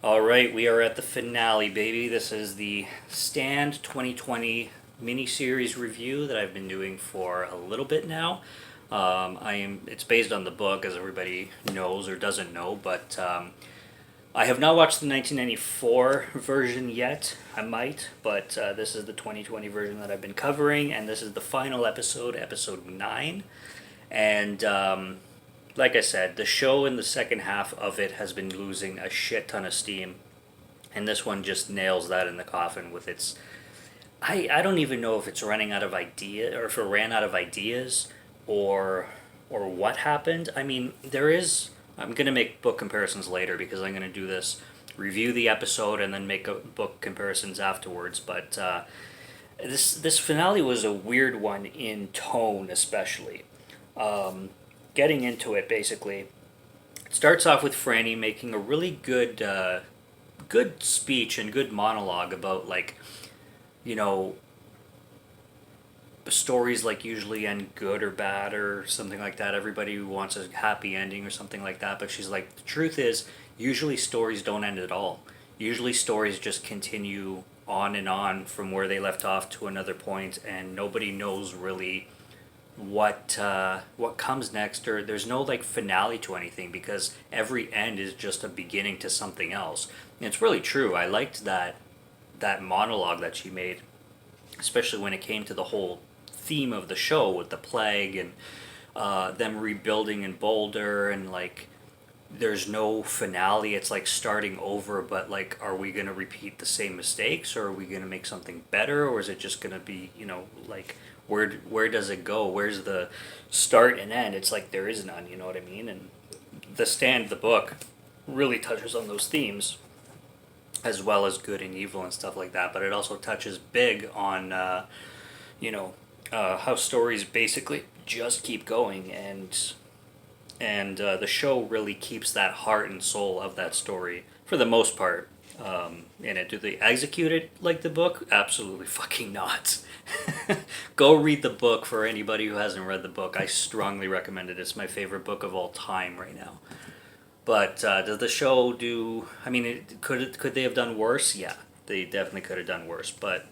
All right, we are at the finale, baby. This is the Stand 2020 miniseries review that I've been doing for a little bit now. It's based on the book, as everybody knows or doesn't know, but I have not watched the 1994 version yet. I might, but this is the 2020 version that I've been covering, and this is the final episode, episode 9. And like I said, the show in the second half of it has been losing a shit ton of steam, and this one just nails that in the coffin with its. I don't even know if it's running out of idea or if it ran out of ideas or what happened. I mean, there is. I'm gonna make book comparisons later because I'm gonna do this, review the episode and then make book comparisons afterwards. But this finale was a weird one in tone, especially. Um, Getting into it, basically, it starts off with Franny making a really good speech and good monologue about, like, you know, stories like usually end good or bad or something like that. Everybody wants a happy ending or something like that, but she's like, the truth is, usually stories don't end at all. Usually stories just continue on from where they left off to another point, and nobody knows really what comes next, or there's no like finale to anything because every end is just a beginning to something else. And it's really true. I liked that monologue that she made, especially when it came to the whole theme of the show with the plague and them rebuilding in Boulder, and like there's no finale. It's like starting over, but like, are we gonna repeat the same mistakes, or are we gonna make something better, or is it just gonna be, like, where does it go? Where's the start and end? It's like there is none. You know what I mean? And the Stand, the book, really touches on those themes, as well as good and evil and stuff like that. But it also touches big on you know how stories basically just keep going, and the show really keeps that heart and soul of that story for the most part in it. Do they execute it like the book? Absolutely fucking not. Go read the book for anybody who hasn't read the book. I strongly recommend it. It's my favorite book of all time right now. But does the show do? I mean, could they have done worse? Yeah, they definitely could have done worse. But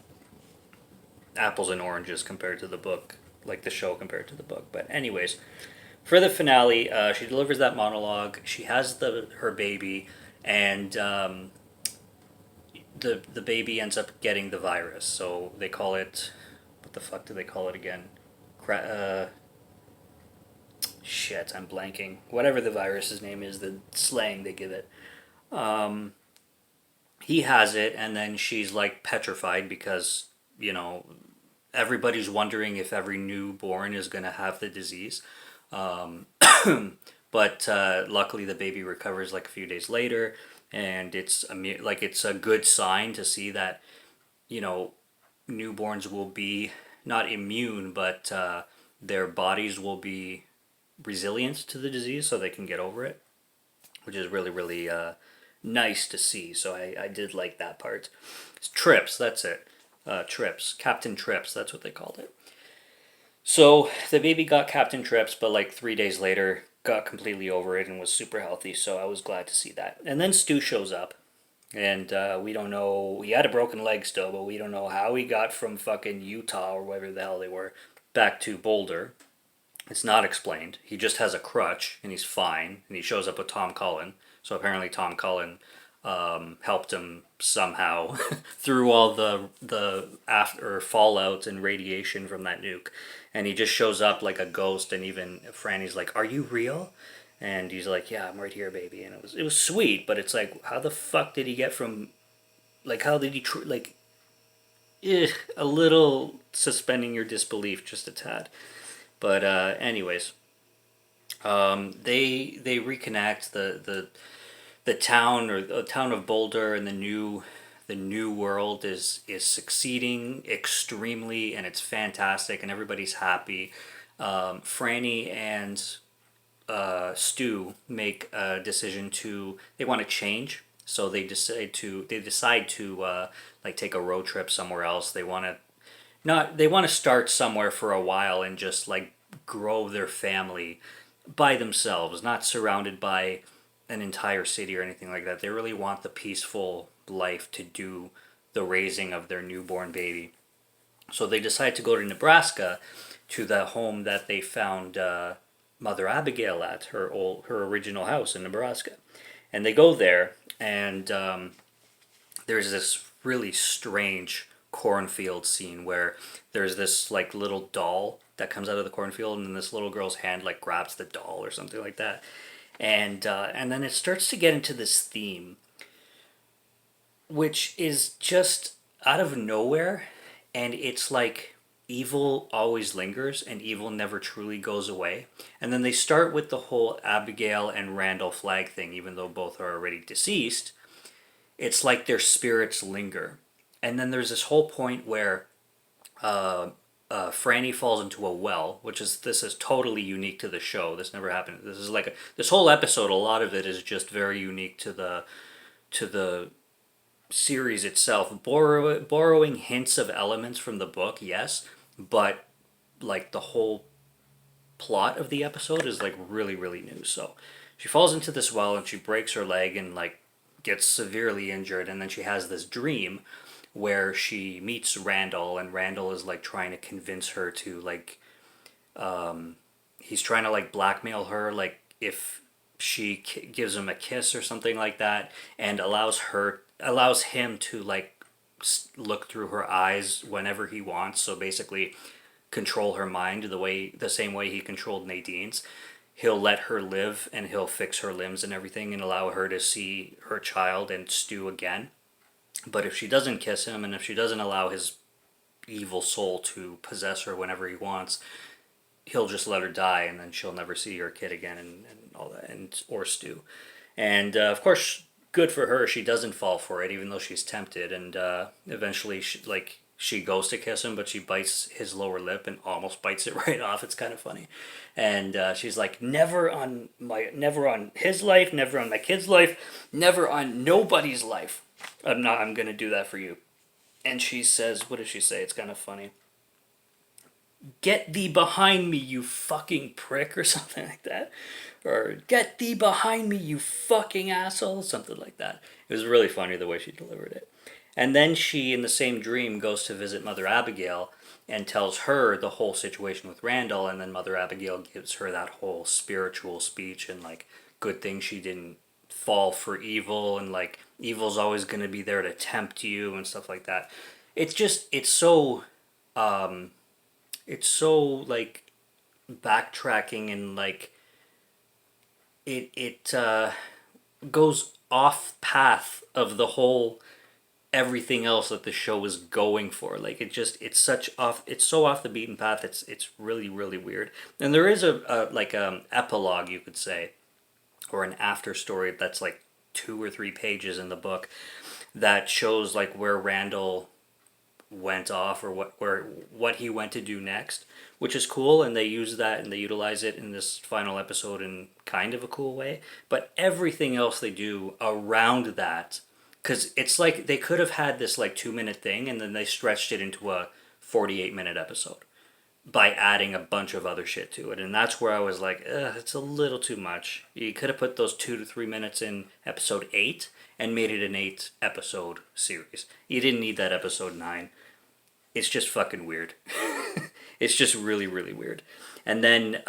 apples and oranges compared to the book, like the show compared to the book. But anyways, for the finale, she delivers that monologue. She has her baby, and the baby ends up getting the virus. So they call it, what the fuck do they call it again? Shit, I'm blanking. Whatever the virus's name is, the slang they give it. Um, he has it, and then she's like petrified because you know everybody's wondering if every newborn is gonna have the disease. Um, but luckily, the baby recovers like a few days later, and it's a good sign to see that you know newborns will be not immune, but their bodies will be resilient to the disease, so they can get over it, which is really nice to see. So I did like that part. It's Trips, that's it. Trips, Captain Trips, that's what they called it. So the baby got Captain Trips, but like 3 days later, got completely over it and was super healthy. So I was glad to see that. And then Stu shows up, and we don't know. He had a broken leg still, but we don't know how he got from fucking Utah or wherever the hell they were back to Boulder. It's not explained. He just has a crutch and he's fine. And he shows up with Tom Cullen. So apparently Tom Cullen helped him somehow through all the after fallout and radiation from that nuke. And he just shows up like a ghost. And even Franny's like, "Are you real?" And he's like, "Yeah, I'm right here, baby." And it was sweet, but it's like, how the fuck did he get from, like, how did he like, a little suspending your disbelief just a tad. But anyways, they reconnect. The town, or the town of Boulder, and the new world is succeeding extremely, and it's fantastic, and everybody's happy. Franny and Stu make a decision to, they want to change, so they decide to like take a road trip somewhere else. They want to start somewhere for a while and just like grow their family by themselves, not surrounded by an entire city or anything like that. They really want the peaceful life to do the raising of their newborn baby. So they decide to go to Nebraska, to the home that they found Mother Abigail at, her original house in Nebraska. And they go there, and there's this really strange cornfield scene where there's this like little doll that comes out of the cornfield, and then this little girl's hand like grabs the doll or something like that, and then it starts to get into this theme, which is just out of nowhere, and it's like evil always lingers and evil never truly goes away. And then they start with the whole Abigail and Randall Flagg thing, even though both are already deceased. It's like their spirits linger. And then there's this whole point where Franny falls into a well, this is totally unique to the show. This never happened. This is like this whole episode. A lot of it is just very unique to the series itself. Borrowing hints of elements from the book, yes, but like the whole plot of the episode is like really really new. So she falls into this well and she breaks her leg and like gets severely injured, and then she has this dream where she meets Randall, and Randall is like trying to convince her to like he's trying to like blackmail her, like if she gives him a kiss or something like that, and allows him to like look through her eyes whenever he wants. So basically control her mind the same way he controlled Nadine's. He'll let her live and he'll fix her limbs and everything and allow her to see her child and Stu again. But if she doesn't kiss him, and if she doesn't allow his evil soul to possess her whenever he wants, he'll just let her die, and then she'll never see her kid again, and all that, and or Stu. And of course, good for her, she doesn't fall for it, even though she's tempted. And eventually, she goes to kiss him, but she bites his lower lip and almost bites it right off. It's kind of funny. And she's like, never on his life, never on my kid's life, never on nobody's life. I'm gonna do that for you. And she says, what does she say? It's kind of funny. Get thee behind me, you fucking prick, or something like that. Or get thee behind me, you fucking asshole, something like that. It was really funny the way she delivered it. And then she, in the same dream, goes to visit Mother Abigail and tells her the whole situation with Randall, and then Mother Abigail gives her that whole spiritual speech and like good thing she didn't fall for evil, and like evil's always going to be there to tempt you and stuff like that. It's so like backtracking, and like it goes off path of the whole everything else that the show is going for. Like it's so off the beaten path. It's really really weird. And there is a like epilogue, you could say, or an after story that's like 2 or 3 pages in the book that shows like where Randall went off, or what he went to do next, which is cool. And they use that and they utilize it in this final episode in kind of a cool way. But everything else they do around that, because it's like they could have had this like 2-minute thing and then they stretched it into a 48-minute episode by adding a bunch of other shit to it. And that's where I was like, it's a little too much. You could have put those 2 to 3 minutes in episode 8 and made it an 8-episode series. You didn't need that episode 9. It's just fucking weird. It's just really, really weird. And then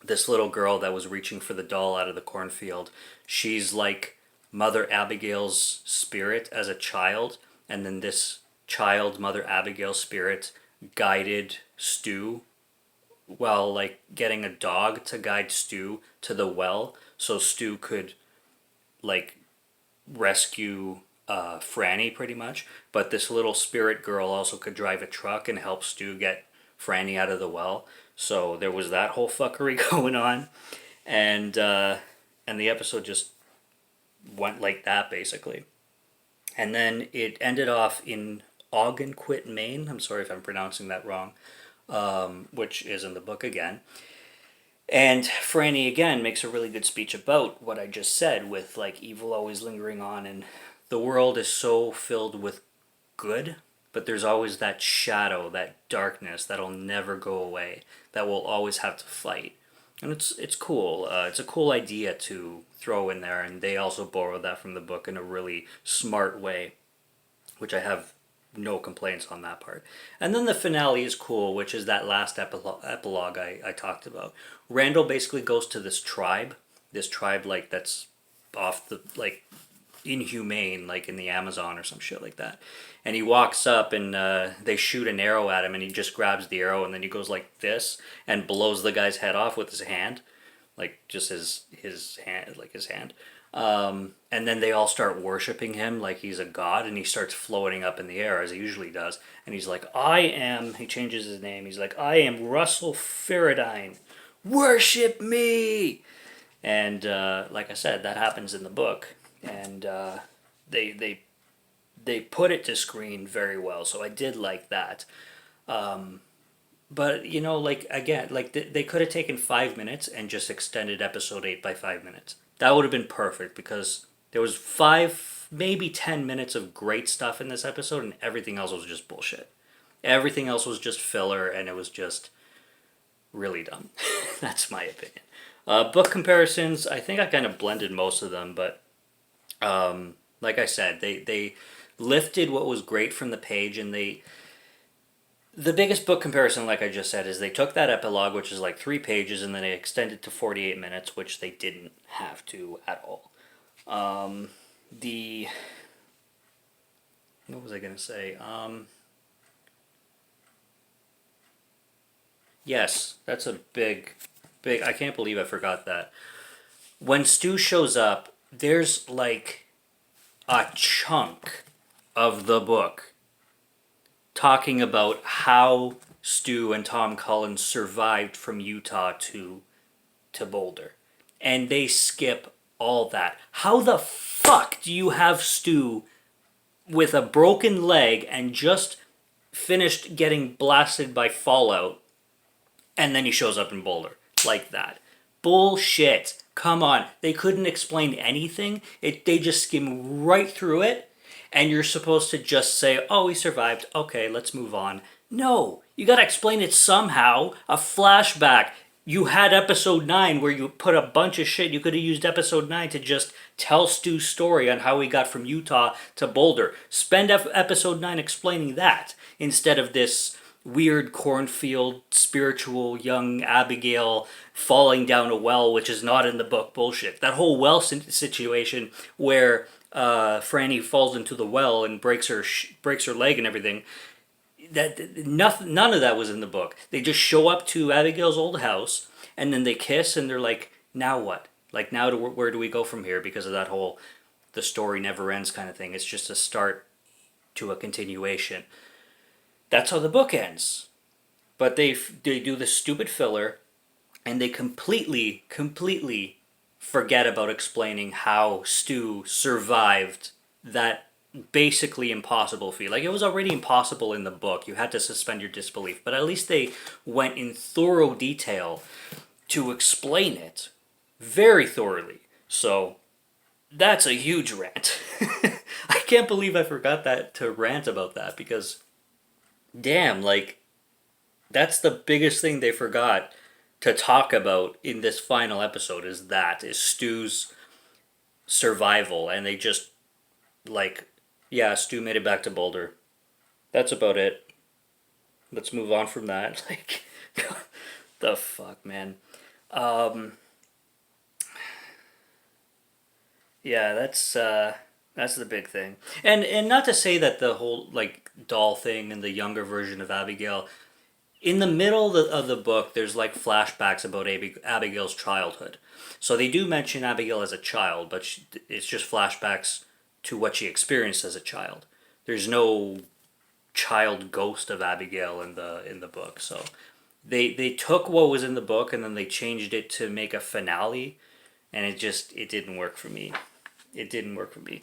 this little girl that was reaching for the doll out of the cornfield, she's like Mother Abigail's spirit as a child. And then this child, Mother Abigail's spirit, guided Stu while like getting a dog to guide Stu to the well, so Stu could like rescue Franny pretty much. But this little spirit girl also could drive a truck and help Stu get Franny out of the well. So there was that whole fuckery going on, and the episode just went like that basically. And then it ended off in Ogunquit, Maine. I'm sorry if I'm pronouncing that wrong, which is in the book again. And Franny again makes a really good speech about what I just said, with like evil always lingering on, and the world is so filled with good, but there's always that shadow, that darkness that'll never go away, that we'll always have to fight. And it's cool. It's a cool idea to throw in there, and they also borrowed that from the book in a really smart way, which I have no complaints on that part. And then the finale is cool, which is that last epilogue I talked about. Randall basically goes to this tribe like that's off the like inhumane, like in the Amazon or some shit like that. And he walks up and they shoot an arrow at him, and he just grabs the arrow and then he goes like this and blows the guy's head off with his hand, like just his hand, like his hand. And then they all start worshiping him like he's a god, and he starts floating up in the air as he usually does. And he's like, he changes his name. He's like, I am Russell Faradine. Worship me! And like I said, that happens in the book. And they put it to screen very well. So I did like that. But, like, again, like, they could have taken 5 minutes and just extended episode 8 by 5 minutes. That would have been perfect, because there was 5, maybe 10 minutes of great stuff in this episode, and everything else was just bullshit. Everything else was just filler, and it was just really dumb. That's my opinion. Book comparisons, I think I kind of blended most of them, but like I said, they lifted what was great from the page, and the biggest book comparison, like I just said, is they took that epilogue, which is like 3 pages, and then they extended to 48 minutes, which they didn't have to at all. What was I going to say? Yes, that's a big, I can't believe I forgot that. When Stu shows up, there's like a chunk of the book talking about how Stu and Tom Collins survived from Utah to Boulder. And they skip all that. How the fuck do you have Stu with a broken leg and just finished getting blasted by fallout, and then he shows up in Boulder like that? Bullshit. Come on. They couldn't explain anything. They just skim right through it. And you're supposed to just say, oh, he survived. Okay, let's move on. No, you gotta explain it somehow. A flashback. You had episode 9 where you put a bunch of shit. You could have used episode 9 to just tell Stu's story on how he got from Utah to Boulder. Spend episode 9 explaining that instead of this weird cornfield, spiritual, young Abigail falling down a well, which is not in the book bullshit. That whole well situation where Franny falls into the well and breaks her leg and everything. None of that was in the book. They just show up to Abigail's old house, and then they kiss, and they're like, now what? Like, now where do we go from here? Because of that whole the story never ends kind of thing. It's just a start to a continuation. That's how the book ends. But they do the stupid filler, and they completely forget about explaining how Stu survived that basically impossible feat. Like, it was already impossible in the book. You had to suspend your disbelief. But at least they went in thorough detail to explain it very thoroughly. So, that's a huge rant. I can't believe I forgot to rant about that, because damn, like, that's the biggest thing they forgot to talk about in this final episode is Stu's survival. And they just, like, yeah, Stu made it back to Boulder. That's about it. Let's move on from that. Like, the fuck, man. Yeah, that's the big thing. And not to say that the whole, like, doll thing and the younger version of Abigail, in the middle of the book, there's like flashbacks about Abigail's childhood. So they do mention Abigail as a child, but it's just flashbacks to what she experienced as a child. There's no child ghost of Abigail in the book. So they took what was in the book and then they changed it to make a finale, and it didn't work for me. It didn't work for me.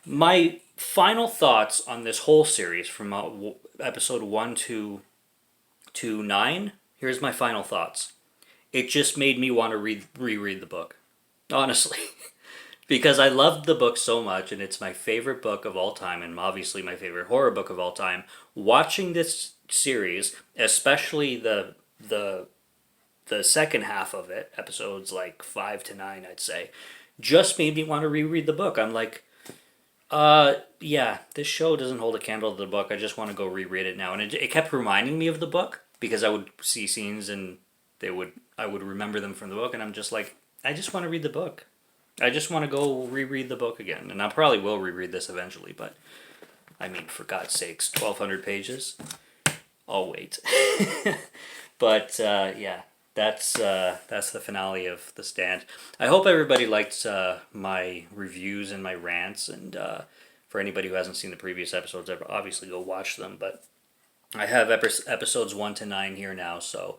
My final thoughts on this whole series from episode 1 to 9, here's my final thoughts. It just made me want to reread the book. Honestly. Because I loved the book so much, and it's my favorite book of all time, and obviously my favorite horror book of all time. Watching this series, especially the second half of it, episodes like 5 to 9, I'd say, just made me want to reread the book. I'm like, yeah, this show doesn't hold a candle to the book. I just want to go reread it now. And it kept reminding me of the book because I would see scenes and I would remember them from the book, and I'm just like, I just want to read the book. I just want to go reread the book again, and I probably will reread this eventually. But I mean, for God's sakes, 1,200 pages. I'll wait. But yeah, that's the finale of The Stand. I hope everybody liked my reviews and my rants, and for anybody who hasn't seen the previous episodes, obviously go watch them. But I have episodes 1 to 9 here now, so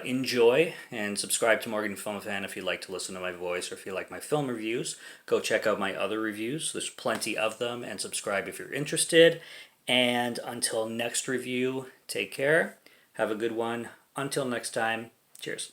enjoy and subscribe to Morgan Film Fan if you'd like to listen to my voice or if you like my film reviews. Go check out my other reviews. There's plenty of them, and subscribe if you're interested. And until next review, take care. Have a good one. Until next time, cheers.